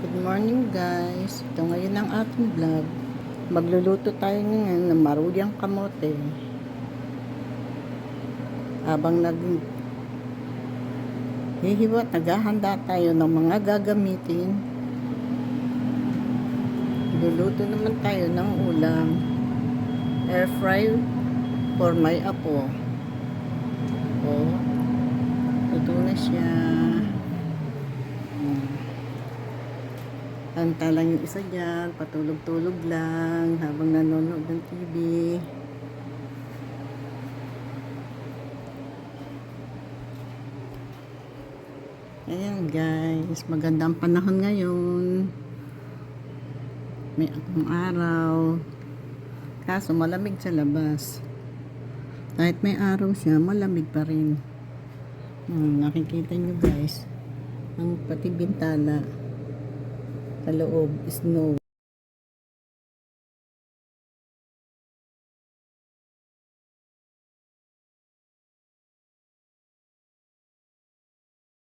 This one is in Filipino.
Good morning guys. Ito ngayon ang ating vlog. Magluluto tayo ngayon ng maruyang kamote. Habang naghahanda tayo ng mga gagamitin. Luluto naman tayo ng ulam. Air fry for my apo. Luto na siya. Anta lang yung isa dyan, patulog-tulog lang habang nanonood ng TV. Ayan guys, magandang panahon ngayon. May akong araw. Kaso malamig sa labas. Kahit may araw siya, malamig pa rin. Nakikita nyo guys, ang pati bintana sa loob, snow.